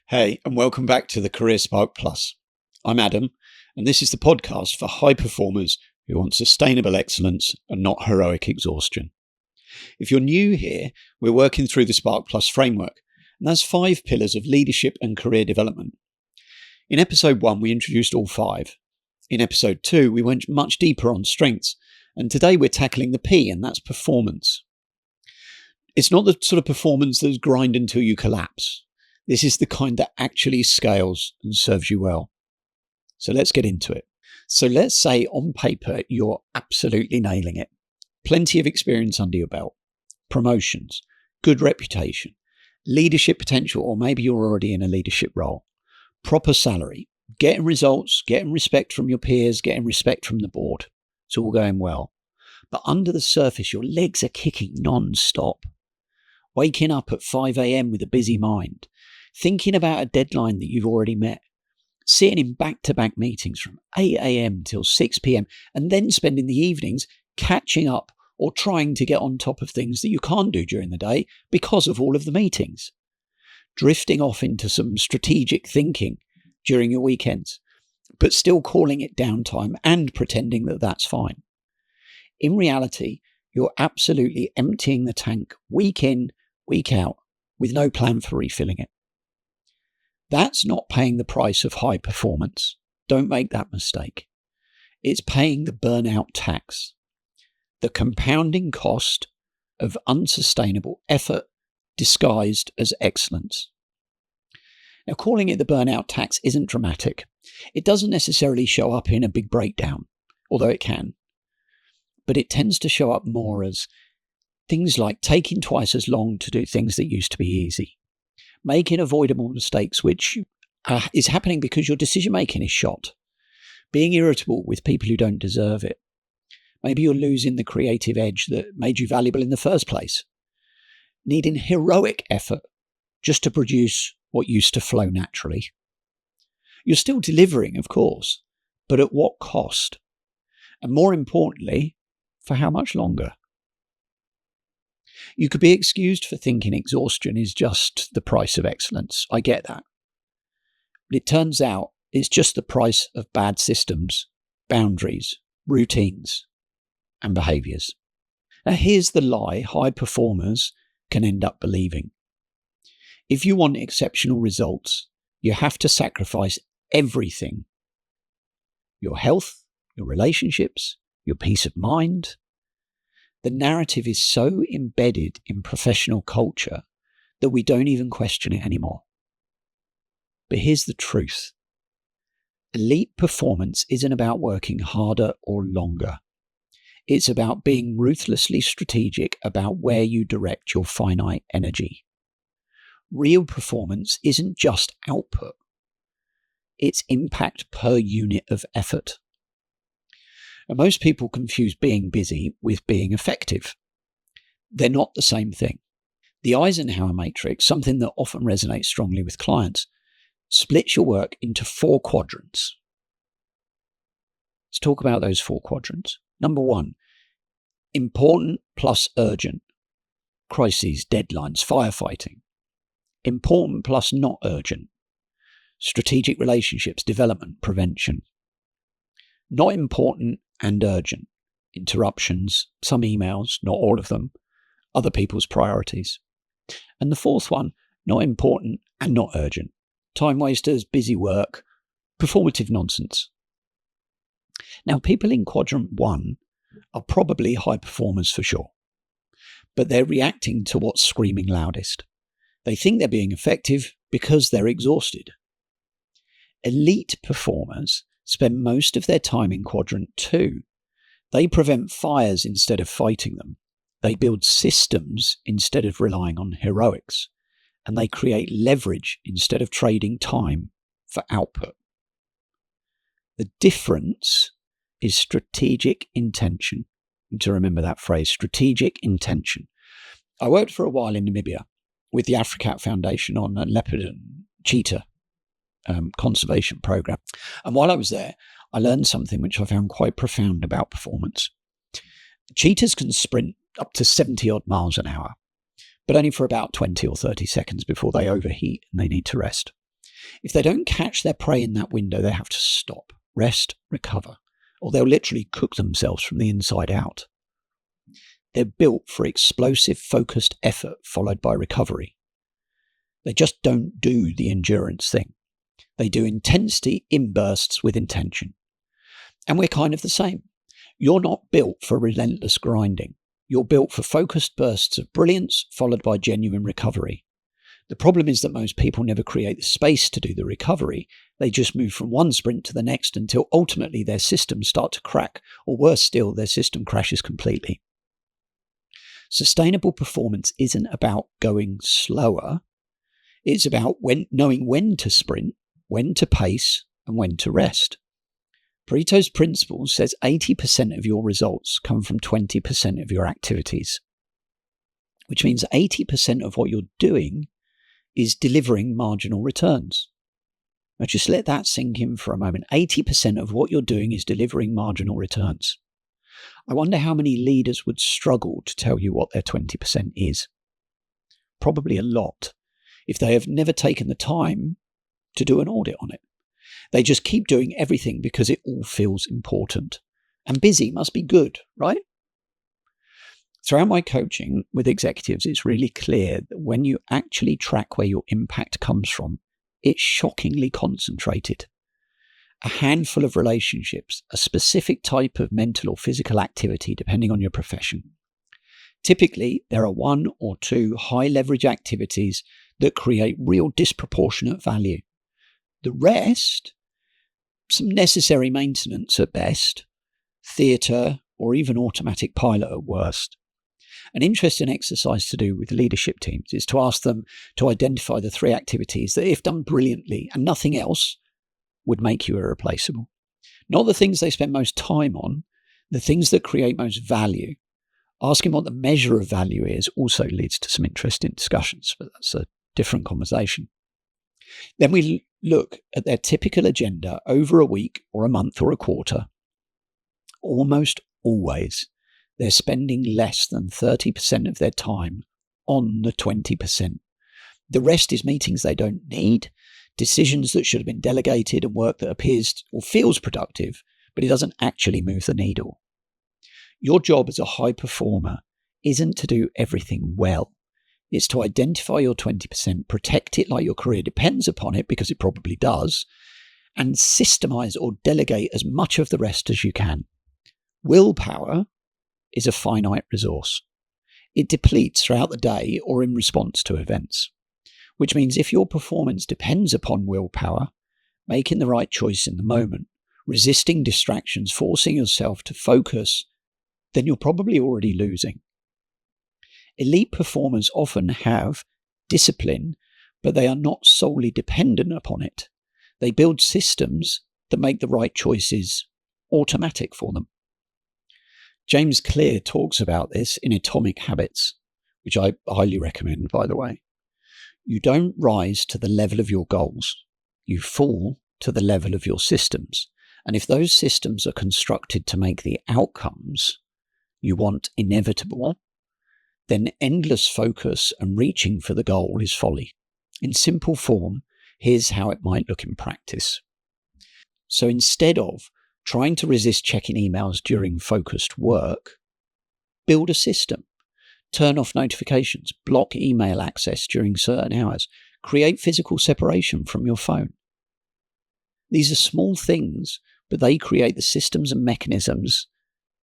Hey, and welcome back to the Career SPARC Plus. I'm Adam, and this is the podcast for high performers who want sustainable excellence and not heroic exhaustion. If you're new here, we're working through the SPARC Plus framework, and that's 5 pillars of leadership and career development. In episode 1, we introduced all 5. In episode 2, we went much deeper on strengths, and today we're tackling the P, and that's performance. It's not the sort of performance that's grind until you collapse. This is the kind that actually scales and serves you well. So let's get into it. So let's say on paper, you're absolutely nailing it. Plenty of experience under your belt, promotions, good reputation, leadership potential, or maybe you're already in a leadership role, proper salary, getting results, getting respect from your peers, getting respect from the board. It's all going well. But under the surface, your legs are kicking non-stop. Waking up at 5 a.m. with a busy mind, thinking about a deadline that you've already met, sitting in back-to-back meetings from 8 a.m. till 6 p.m, and then spending the evenings catching up or trying to get on top of things that you can't do during the day because of all of the meetings. Drifting off into some strategic thinking during your weekends, but still calling it downtime and pretending that that's fine. In reality, you're absolutely emptying the tank week in, week out, with no plan for refilling it. That's not paying the price of high performance. Don't make that mistake. It's paying the burnout tax, the compounding cost of unsustainable effort disguised as excellence. Now, calling it the burnout tax isn't dramatic. It doesn't necessarily show up in a big breakdown, although it can. But it tends to show up more as things like taking twice as long to do things that used to be easy, making avoidable mistakes, which is happening because your decision-making is shot, being irritable with people who don't deserve it. Maybe you're losing the creative edge that made you valuable in the first place, needing heroic effort just to produce what used to flow naturally. You're still delivering, of course, but at what cost? And more importantly, for how much longer? You could be excused for thinking exhaustion is just the price of excellence. I get that. But it turns out it's just the price of bad systems, boundaries, routines, and behaviours. Now here's the lie high performers can end up believing. If you want exceptional results, you have to sacrifice everything. Your health, your relationships, your peace of mind. The narrative is so embedded in professional culture that we don't even question it anymore. But here's the truth. Elite performance isn't about working harder or longer. It's about being ruthlessly strategic about where you direct your finite energy. Real performance isn't just output. It's impact per unit of effort. And most people confuse being busy with being effective. They're not the same thing. The Eisenhower matrix, something that often resonates strongly with clients, splits your work into 4 quadrants. Let's talk about those 4 quadrants. Number 1, important plus urgent. Crises, deadlines, firefighting. Important plus not urgent. Strategic relationships, development, prevention. Not important and urgent. Interruptions, some emails, not all of them, other people's priorities. And the 4th one, not important and not urgent. Time wasters, busy work, performative nonsense. Now, people in quadrant 1 are probably high performers for sure, but they're reacting to what's screaming loudest. They think they're being effective because they're exhausted. Elite performers spend most of their time in quadrant 2. They prevent fires instead of fighting them. They build systems instead of relying on heroics. And they create leverage instead of trading time for output. The difference is strategic intention. You need to remember that phrase, strategic intention. I worked for a while in Namibia with the Africat Foundation on a leopard and cheetah conservation program. And while I was there, I learned something which I found quite profound about performance. Cheetahs can sprint up to 70 odd miles an hour, but only for about 20 or 30 seconds before they overheat and they need to rest. If they don't catch their prey in that window, they have to stop, rest, recover, or they'll literally cook themselves from the inside out. They're built for explosive, focused effort followed by recovery. They just don't do the endurance thing. They do intensity in bursts with intention. And we're kind of the same. You're not built for relentless grinding. You're built for focused bursts of brilliance followed by genuine recovery. The problem is that most people never create the space to do the recovery. They just move from one sprint to the next until ultimately their systems start to crack, or worse still, their system crashes completely. Sustainable performance isn't about going slower. It's about knowing when to sprint, when to pace, and when to rest. Pareto's principle says 80% of your results come from 20% of your activities, which means 80% of what you're doing is delivering marginal returns. Now just let that sink in for a moment. 80% of what you're doing is delivering marginal returns. I wonder how many leaders would struggle to tell you what their 20% is. Probably a lot, if they have never taken the time to do an audit on it. They just keep doing everything because it all feels important. And busy must be good, right? Throughout my coaching with executives, it's really clear that when you actually track where your impact comes from, it's shockingly concentrated. A handful of relationships, a specific type of mental or physical activity, depending on your profession. Typically, there are one or two high-leverage activities that create real disproportionate value. The rest, some necessary maintenance at best, theatre, or even automatic pilot at worst. An interesting exercise to do with leadership teams is to ask them to identify the 3 activities that, if done brilliantly and nothing else, would make you irreplaceable. Not the things they spend most time on, the things that create most value. Asking what the measure of value is also leads to some interesting discussions, but that's a different conversation. Then we look at their typical agenda over a week or a month or a quarter. Almost always, they're spending less than 30% of their time on the 20%. The rest is meetings they don't need, decisions that should have been delegated, and work that appears or feels productive, but it doesn't actually move the needle. Your job as a high performer isn't to do everything well. It's to identify your 20%, protect it like your career depends upon it, because it probably does, and systemize or delegate as much of the rest as you can. Willpower is a finite resource. It depletes throughout the day or in response to events, which means if your performance depends upon willpower, making the right choice in the moment, resisting distractions, forcing yourself to focus, then you're probably already losing. Elite performers often have discipline, but they are not solely dependent upon it. They build systems that make the right choices automatic for them. James Clear talks about this in Atomic Habits, which I highly recommend, by the way. You don't rise to the level of your goals. You fall to the level of your systems. And if those systems are constructed to make the outcomes you want inevitable, then endless focus and reaching for the goal is folly. In simple form, here's how it might look in practice. So instead of trying to resist checking emails during focused work, build a system. Turn off notifications, block email access during certain hours, create physical separation from your phone. These are small things, but they create the systems and mechanisms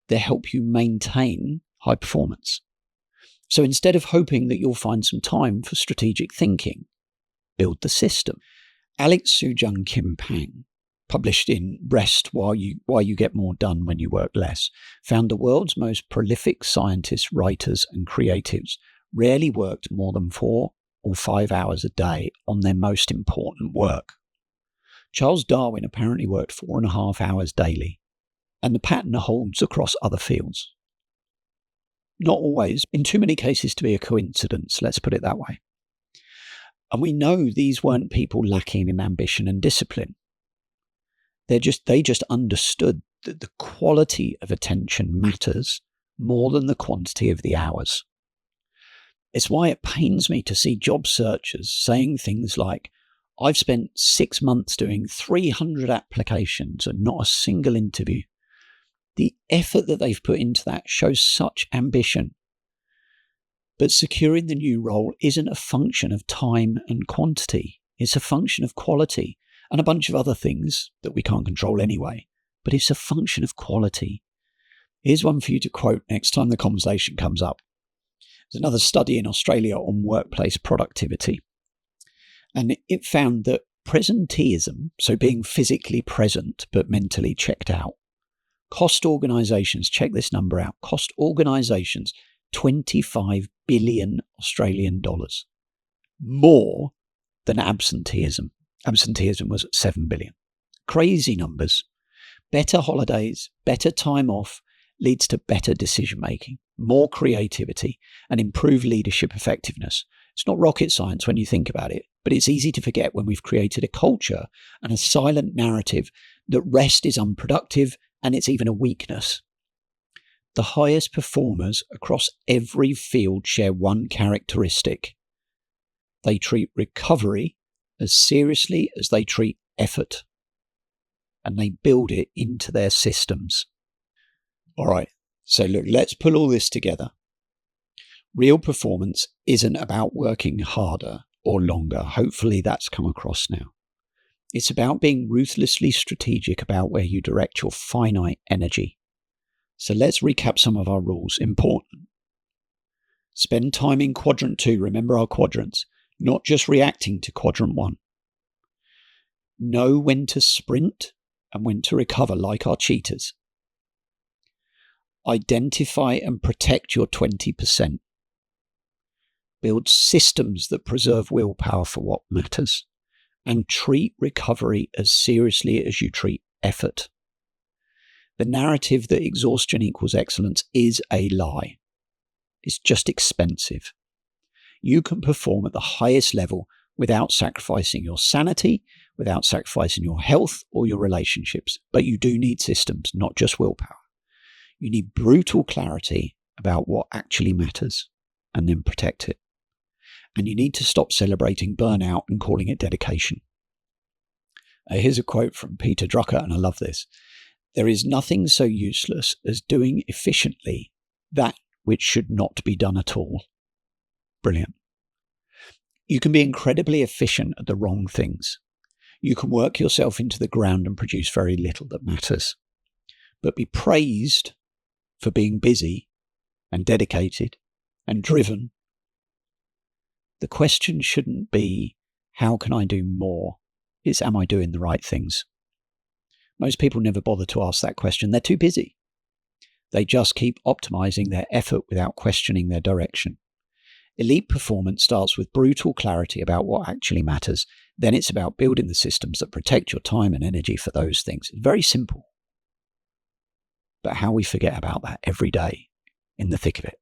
that help you maintain high performance. So instead of hoping that you'll find some time for strategic thinking, build the system. Alex Sujung Kim Pang, published in Rest Why You Get More Done When You Work Less, found the world's most prolific scientists, writers, and creatives rarely worked more than 4 or 5 hours a day on their most important work. Charles Darwin apparently worked 4.5 hours daily, and the pattern holds across other fields. Not always, in too many cases to be a coincidence, let's put it that way. And we know these weren't people lacking in ambition and discipline. They just understood that the quality of attention matters more than the quantity of the hours. It's why it pains me to see job searchers saying things like, I've spent 6 months doing 300 applications and not a single interview. The effort that they've put into that shows such ambition. But securing the new role isn't a function of time and quantity. It's a function of quality and a bunch of other things that we can't control anyway. But it's a function of quality. Here's one for you to quote next time the conversation comes up. There's another study in Australia on workplace productivity. And it found that presenteeism, so being physically present but mentally checked out, cost organisations, check this number out, cost organisations 25 billion Australian dollars, more than absenteeism. Absenteeism was at 7 billion. Crazy numbers. Better holidays, better time off leads to better decision making, more creativity, and improved leadership effectiveness. It's not rocket science when you think about it, but it's easy to forget when we've created a culture and a silent narrative that rest is unproductive and it's even a weakness. The highest performers across every field share one characteristic. They treat recovery as seriously as they treat effort, and they build it into their systems. All right, so look, let's pull all this together. Real performance isn't about working harder or longer. Hopefully that's come across now. It's about being ruthlessly strategic about where you direct your finite energy. So let's recap some of our rules. Important. Spend time in quadrant 2. Remember our quadrants, not just reacting to quadrant 1. Know when to sprint and when to recover, like our cheaters. Identify and protect your 20%. Build systems that preserve willpower for what matters, and treat recovery as seriously as you treat effort. The narrative that exhaustion equals excellence is a lie. It's just expensive. You can perform at the highest level without sacrificing your sanity, without sacrificing your health or your relationships, but you do need systems, not just willpower. You need brutal clarity about what actually matters and then protect it. And you need to stop celebrating burnout and calling it dedication. Here's a quote from Peter Drucker, and I love this. There is nothing so useless as doing efficiently that which should not be done at all. Brilliant. You can be incredibly efficient at the wrong things. You can work yourself into the ground and produce very little that matters. But be praised for being busy and dedicated and driven. The question shouldn't be, how can I do more? It's, am I doing the right things? Most people never bother to ask that question. They're too busy. They just keep optimizing their effort without questioning their direction. Elite performance starts with brutal clarity about what actually matters. Then it's about building the systems that protect your time and energy for those things. It's very simple. But how we forget about that every day in the thick of it.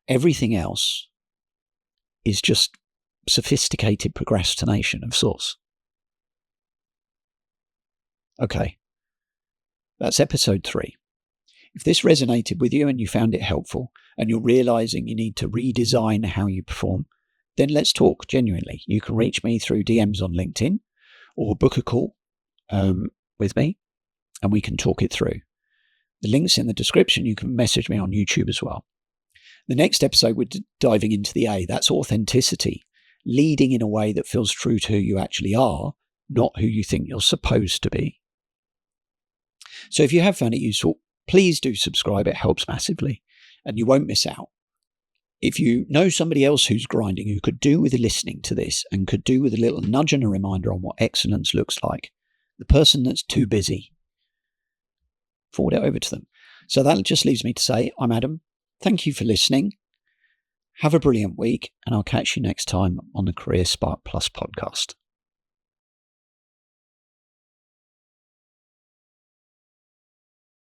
Everything else is just sophisticated procrastination of sorts. Okay, that's episode 3. If this resonated with you and you found it helpful and you're realizing you need to redesign how you perform, then let's talk genuinely. You can reach me through DMs on LinkedIn or book a call with me and we can talk it through. The link's in the description. You can message me on YouTube as well. The next episode, we're diving into the A. That's authenticity, leading in a way that feels true to who you actually are, not who you think you're supposed to be. So if you have found it useful, please do subscribe. It helps massively and you won't miss out. If you know somebody else who's grinding, who could do with listening to this and could do with a little nudge and a reminder on what excellence looks like, the person that's too busy, forward it over to them. So that just leaves me to say, I'm Adam. Thank you for listening. Have a brilliant week, and I'll catch you next time on the Career SPARC Plus podcast.